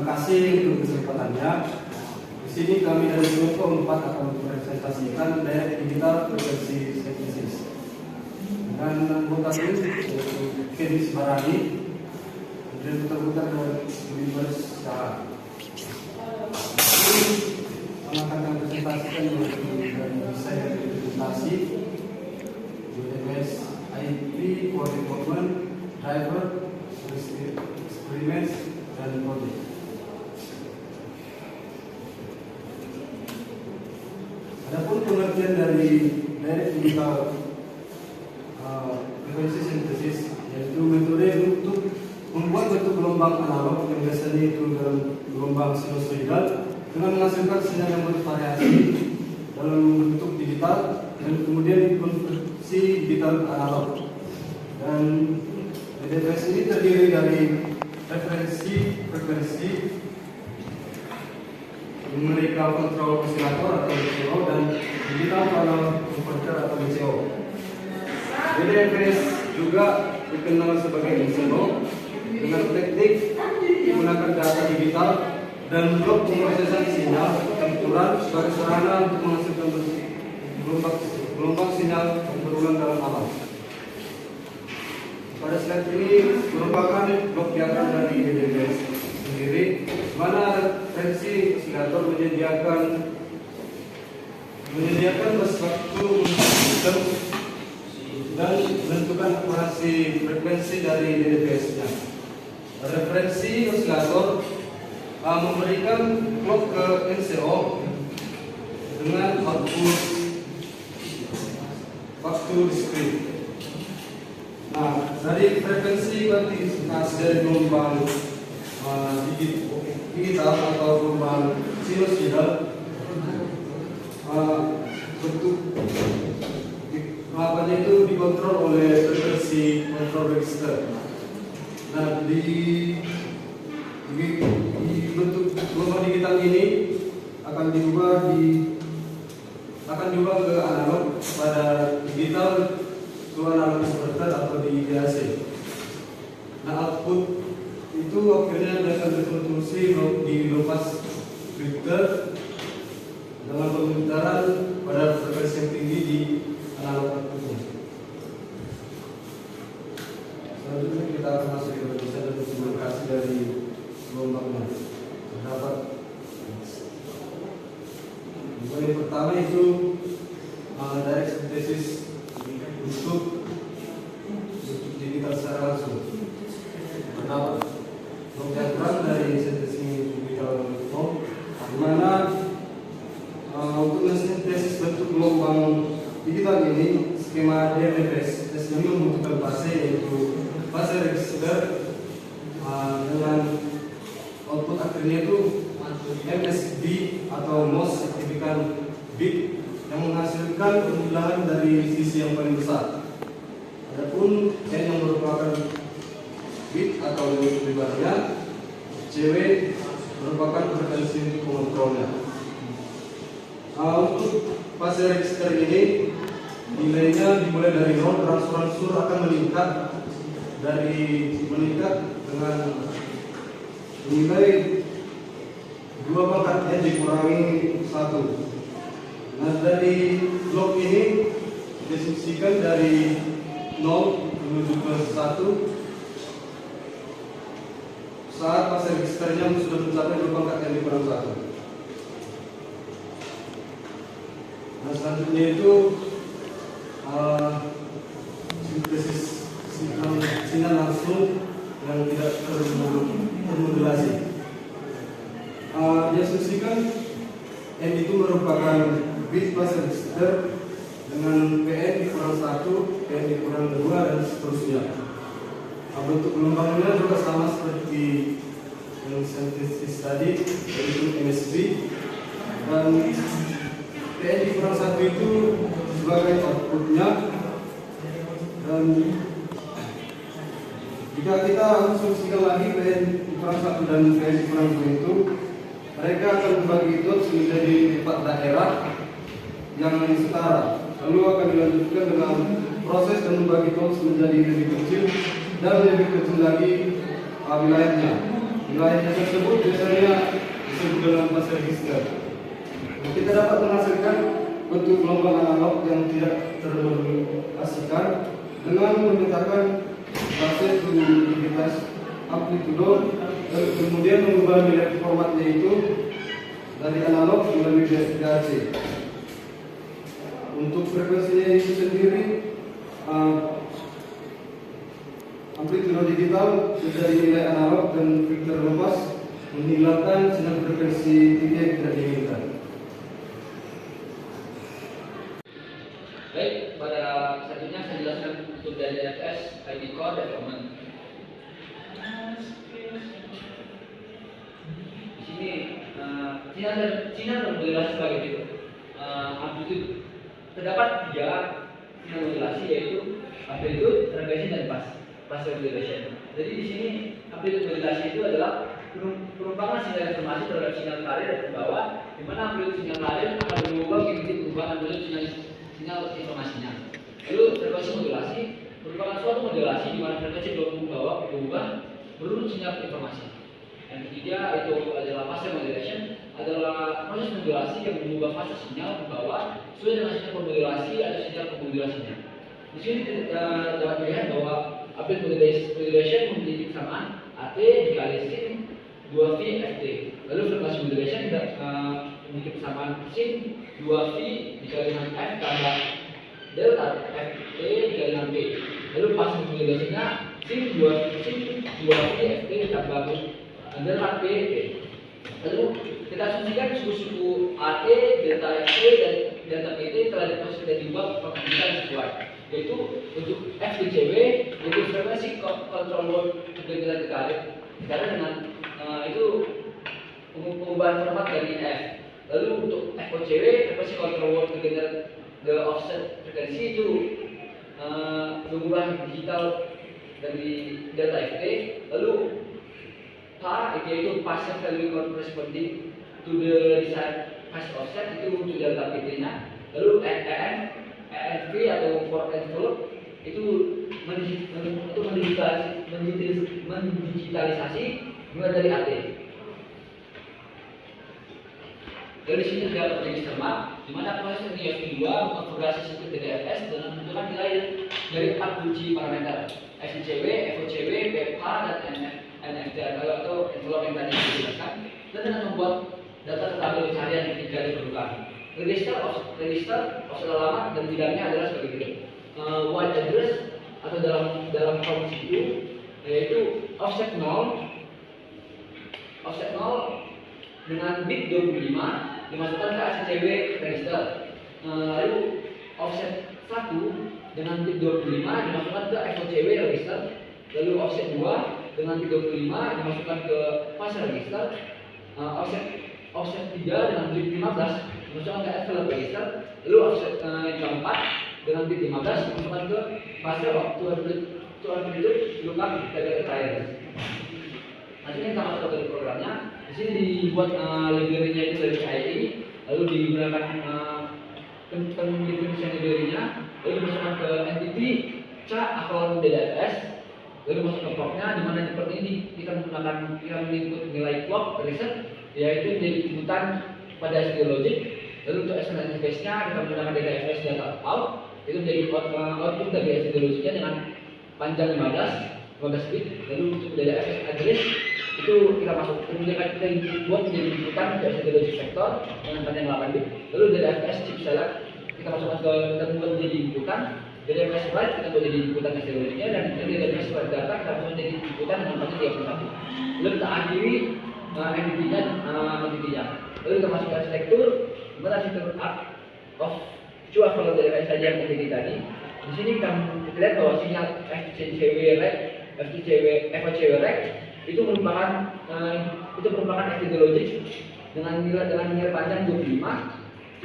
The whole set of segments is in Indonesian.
kasih untuk kesempatannya. Di sini kami dari Kelompok 4 akan mempresentasikan layar digital frekuensi sintesis dengan anggota tim yaitu Kedi Sibarani dan putar-putar dari Universe Sahara. Ini akan kami presentasikan dari desain presentasi UMS IP for development driver experiments dan project. Adapun pengertian dari digital frekuensi sintesis yaitu metode untuk membuat bentuk gelombang analog yang biasanya itu dalam gelombang sinusoidal dengan menghasilkan sinyal yang bervariasi dalam bentuk digital dan kemudian dikonversi digital ke analog. Dan DDFS ini terdiri dari referensi frekuensi, numerical control oscillator atau DCO dan digital channel converter atau DCO. DDFS juga dikenal sebagai DCO dengan teknik menggunakan data digital dan blok pemrosesan sinyal campuran sebagai sarana untuk menghasilkan gelombang sinyal yang berulang dalam alam. Pada slide ini merupakan blok diagram dari DDFS sendiri, mana referensi oscillator menyediakan bus waktu sistem dan menentukan akurasi frekuensi dari DDFS-nya. Referensi oscillator memberikan clock ke NCO dengan output waktu diskrit. Nah, dari frekuensi kuantifikasi dari gelombang digital atau gelombang sinusoidal bentuk apa itu dikontrol oleh frekuensi control register. Nah, di bentuk gelombang digital ini akan diubah ke analog pada digital ke analog converter atau di DAC. Nah, output itu akhirnya akan berkonstruksi di low pass filter dengan pemutaran pada frekuensi yang tinggi di analog output. Selanjutnya kita akan masuk ke desain dan implementasi dari gelombangnya. Terdapat yang pertama itu direct synthesis untuk digital secara langsung. Terdapat blok diagram dari sintesis digital form, di mana untuk mensintesis bentuk gelombang digital ini skema DFS ini membutuhkan fase yaitu fase register dengan output akhirnya itu MSB atau most significant bit yang menghasilkan pengulangan dari sisi yang paling besar. Adapun N yang merupakan bit atau unit pribadinya, CW merupakan frekuensi untuk pengontrolnya. Untuk fase register ini nilainya dimulai dari 0, berangsur-angsur akan meningkat dengan nilai 2 pangkat N dikurangi 1. Nah, dari blok ini disubstitusikan dari 0 menuju ke 1 saat fase registernya sudah mencapai 2 pangkat N dikurangi 1. Nah, selanjutnya itu sintesis sinyal langsung yang tidak termodulasi. Diasumsikan N itu merupakan bit fase register dengan PN dikurang 1, PN dikurang 2 dan seterusnya. Bentuk gelombangnya juga sama seperti yang sintesis tadi, yaitu MSB, dan PN dikurang 1 itu sebagai outputnya. Dan jika kita asumsikan lagi PN dikurang 1 dan PN dikurang 2 itu, mereka akan membagi itu menjadi 4 daerah yang setara. Lalu akan dilanjutkan dengan proses dan membagi itu menjadi lebih kecil dan lebih kecil lagi wilayahnya. Nilai tersebut biasanya disebut dengan fase register. Kita dapat menghasilkan bentuk gelombang analog yang tidak terrelasikan dengan memetakan fase tunisitas amplitudo, kemudian mengubah nilai formatnya itu dari analog menjadi DAC. Untuk frekuensinya itu sendiri, amplitudo digital dari nilai analog dan filter lepas menghilangkan sinyal frekuensi tinggi yang tidak diinginkan. Baik, pada selanjutnya saya jelaskan untuk dari DFS ID Core Development. Di sini sinyal termodulasi sebagai berikut. Amplitude terdapat 3 sinyal modulasi, yaitu amplitude, frekuensi, dan fase modulation. Jadi di sini amplitude modulasi itu adalah perubahan sinyal informasi terhadap sinyal karir ke bawah, di mana amplitude sinyal karir akan berubah mengikuti perubahan amplitude sinyal informasinya. Lalu frekuensi modulasi merupakan suatu modulasi di mana frekuensi berubah menurut sinyal informasi. Yang ketiga itu adalah fase modulation, adalah proses modulasi yang mengubah fase sinyal ke bawah sesuai dengan sinyal pemodulasi atau sinyal pemodulasinya. Di sini dapat dilihat bahwa amplitude modulation memiliki kesamaan AT dikali sin 2V FT. Lalu frekuensi modulation memiliki kesamaan sin 2V dikali dengan F tambah delta FT dikali dengan P. Lalu fase modulasinya sin 2V FT tambah delta P. Lalu kita asumsikan suku-suku AT, delta FT, dan delta PT telah diproses dan dibuat pembentukan sesuai, yaitu untuk FTCW yaitu frekuensi control load kegagalan dikarir dengan itu pengubahan format dari F. Lalu untuk FOCW frekuensi control load kegagalan the offset frekuensi itu mengubah digital dari delta FT. Lalu H yaitu fase value corresponding to the desired phase offset itu untuk delta PT nya. Lalu ENV atau for envelope itu mendigitalisasi mulai dari AT. Dari sini terdapat register map, di mana proses NIFT2 mengkonfigurasi sirkuit DFS dengan menentukan nilai dari 4 kunci parameter FCCW, FOCW, PFH, dan NFT atau envelope yang tadi dijelaskan, dan dengan membuat data tabel pencarian yang tidak diperlukan. Register offset alamat dan bidangnya adalah sebagai berikut. White address atau dalam form itu yaitu offset 0 dengan bit 25 dimasukkan ke ACCW register. Lalu offset 1 dengan bit 25 dimasukkan ke FOCW register. Lalu offset 2 dengan bit 25 dimasukkan ke fase register. Offset 3 dengan bit 15 dimasukkan ke envelope register. Lalu offset yang keempat dengan bit 15 dimasukkan ke fase waktu amplitude lookup data tires. Nanti kita masuk ke programnya. Di sini dibuat library-nya itu dari IE, lalu digunakan pendefinisian library-nya, lalu dimasukkan ke entity account DFS, lalu masuk ke clock-nya, di mana seperti ini kita menginput nilai clock reset, yaitu menjadi inputan pada SD logic. Lalu untuk external interface-nya kita menggunakan DFS data out, itu menjadi output dari SD logic-nya dengan panjang 15 bit. Lalu untuk DFS address itu kita masuk, kemudian kita buat menjadi inputan ke SD logic vector dengan panjang 8 bit. Lalu DFS chip select kita masukkan kita buat menjadi inputan. DFS write kita buat jadi inputan SD logic-nya, dan DFS write data kita buat menjadi inputan dengan panjang 31. Lalu kita akhiri entity-nya. Lalu kita masukkan struktur, dimana struktur of cua kalau DFS saja yang entity tadi. Di sini kita lihat bahwa sinyal FCCW rec, FOCW rec itu merupakan SD logic dengan nilai panjang 25.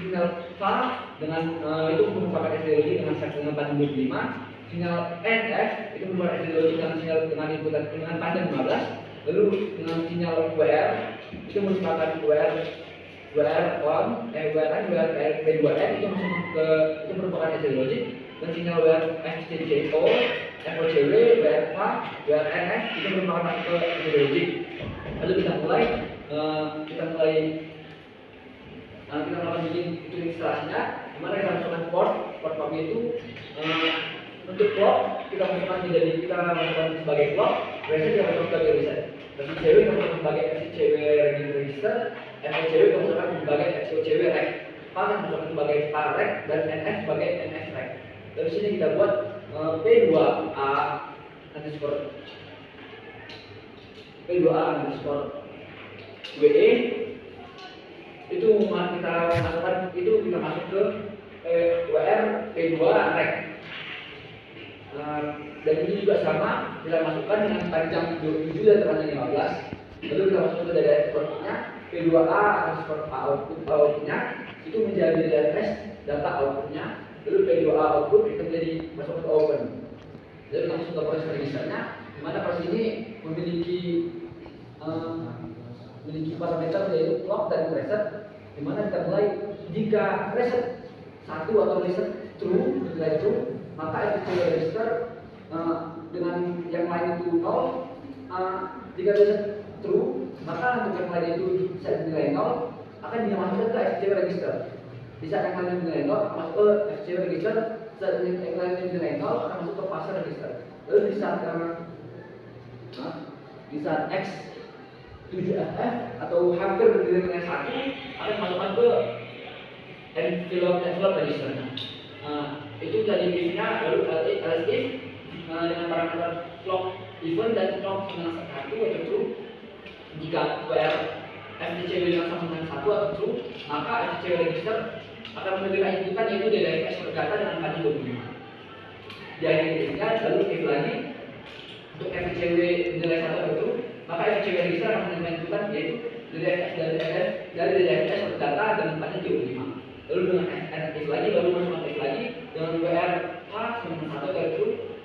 Sinyal VAR dengan itu merupakan SD logic dengan panjang 25. Sinyal NF itu merupakan SD logic dengan inputan dengan panjang 15. Lalu dengan sinyal WR itu merupakan WR1, WR2N itu merupakan SD logic, dan sinyal WR FCCO FOCW, WRK, WRNF itu merupakan masuk ke metodologi. Lalu kita mulai melakukan bikin instalasinya, dimana kita masukkan port PAM itu untuk clock kita masukkan sebagai clock, reset kita masukkan sebagai reset. FCW kita masukkan sebagai FCW register, FOCW kita masukkan sebagai FOCW rec, PAM kita masukkan sebagai PAR rec, dan NF sebagai NF rec. Dari sini kita buat P2A underscore WE itu kita masukkan kita masuk ke WR P2 rec. Dan ini juga sama kita masukkan dengan panjang 27 dan panjang 15. Lalu kita masuk ke data outputnya P2A underscore outputnya itu menjadi data data outputnya. Lalu P2A output itu menjadi masuk ke open. Lalu kita masuk ke proses registernya, di mana proses ini memiliki parameter yaitu clock dan reset, di mana kita mulai jika reset 1 atau reset true, nilai true, maka FCW register dengan yang lain itu 0. Jika reset true, maka untuk yang lain itu bisa nilai 0 akan dimasukkan ke FCW register. Di saat yang lain nilai 0 masuk ke FCW register, saat yang lain nilai 0 akan masuk ke fase register. Lalu di saat X 7FF atau hampir dengan 1 akan masukkan ke envelope register. Itu tadi if-nya, lalu else if dengan parameter clock even dan clock dengan 1 atau true. Jika WR FCW dengan sama dengan 1 atau true, maka FCW register akan menerima inputan yaitu DDFS berdata dengan panjang 25. Di akhir ketiga, lalu if lagi untuk FCW nilai 1 atau true, maka FCW register akan menerima inputan yaitu dari DDFS berdata dengan panjang 25. Lalu dengan if lagi, baru masukkan if lagi dengan WR sama 1 atau true,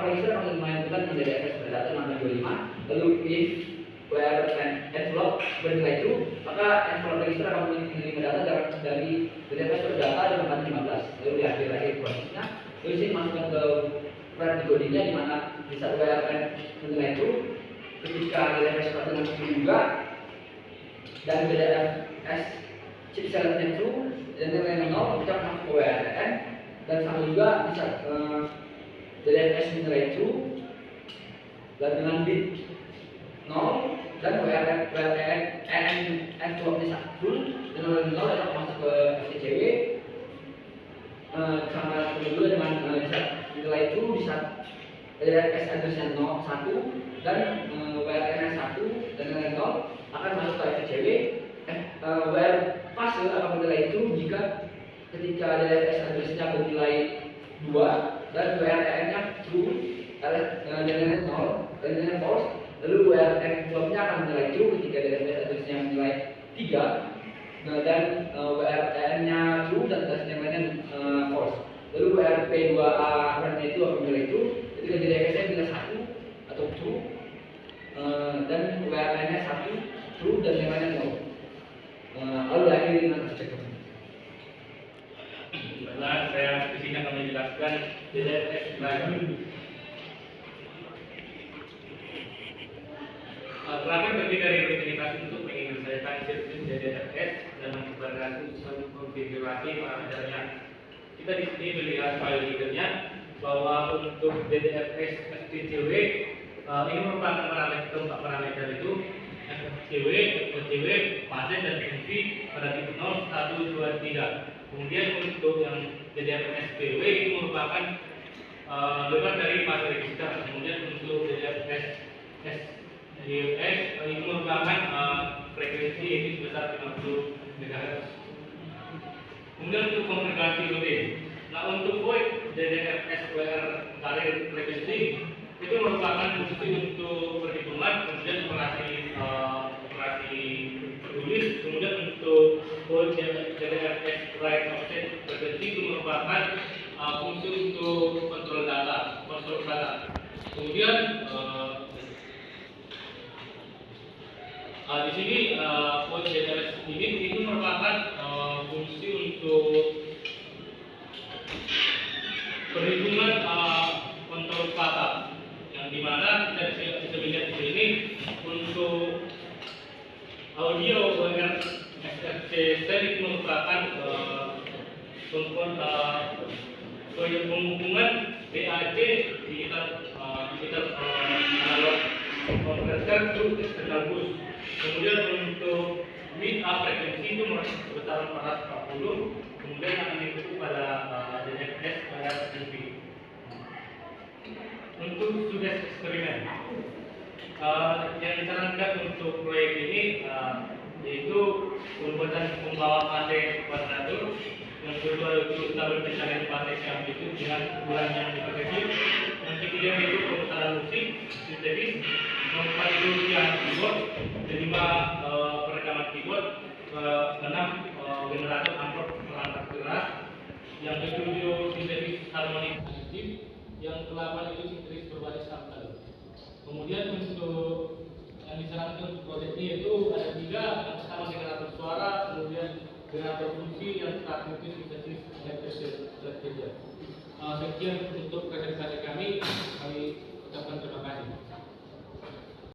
register akan menerima inputan dengan DDFS berdata dengan panjang 25. Lalu if WR envelope bernilai true, maka envelope register akan menerima data dari DDFS berdata dengan panjang 15. Lalu di akhir prosesnya, lalu sini masukkan ke where decodingnya, di mana bisa WR menilai true ketika DDFS berdata dengan true juga, dan DDFS chip selectnya true dan nilai 0 kita masuk ke WRN, dan sama juga bisa DDFS menilai true dan dengan bit 0 dan WRN envelope-nya true dan nilai 0 kita masuk ke FCW. Sama juga dengan bisa nilai true bisa DDFS address-nya 1 dan WRN 1 dan nilai 0 akan masuk ke FCW. WR fase akan menilai true jika ketika DDFS address-nya bernilai 2 dan WRN-nya true dan nilai 0 dan nilai false. Lalu WR envelope-nya akan menilai true ketika DDFS address-nya menilai 3 dan WRN-nya true dan yang lainnya false. Lalu WR P2A run itu akan menilai true ketika DDFS-nya menilai 1 atau true dan WRN-nya 1 true dan yang lainnya 0. Lalu akhirnya dengan cek. Baiklah, saya di sini akan menjelaskan DDFS lagi. Terakhir bagi dari rutinitas untuk menyelesaikan sirkuit DDFS dan mengkonfigurasi parameternya. Kita di sini melihat file leadernya bahwa untuk DDFS FCW ini merupakan keempat parameter itu FCW, fase dan NV pada titik 0, 1, 2, 3. Kemudian untuk yang DDFS PW itu merupakan lebar dari fase register. Kemudian untuk DDFS ini merupakan frekuensi ini sebesar 50 MHz. Kemudian untuk konfigurasi rutin. Nah, untuk void DDFS WR karir frekuensi itu merupakan fungsi untuk perhitungan, kemudian operasi tulis. Kemudian untuk void DDFS write offset frekuensi itu merupakan fungsi untuk kontrol data. Kemudian di sini void DDFS ini itu merupakan fungsi untuk perhitungan audio dengan SFC sendiri merupakan penghubungan DAC digital analog converter to external bus. Kemudian untuk mid frekuensi itu sebesar 440, kemudian akan diikuti pada DFS pada TV. Untuk studi eksperimen yang disarankan untuk proyek ini yaitu pembuatan pembawa AC kuadratur, yang kedua itu tabel pencarian baterai yang itu dengan ukuran yang diperkecil, yang ketiga itu pemutaran musik sintetis, keempat itu yang keyboard, kelima perekaman keyboard, keenam generator amplop perangkat keras, yang ketujuh sintetis harmonik additif, yang kedelapan itu sintetis berbasis sample. Kemudian untuk yang disarankan untuk proyek ini itu ada tiga. Yang pertama generator suara, kemudian generator fungsi, yang terakhir itu sintesis electrical. Sekian untuk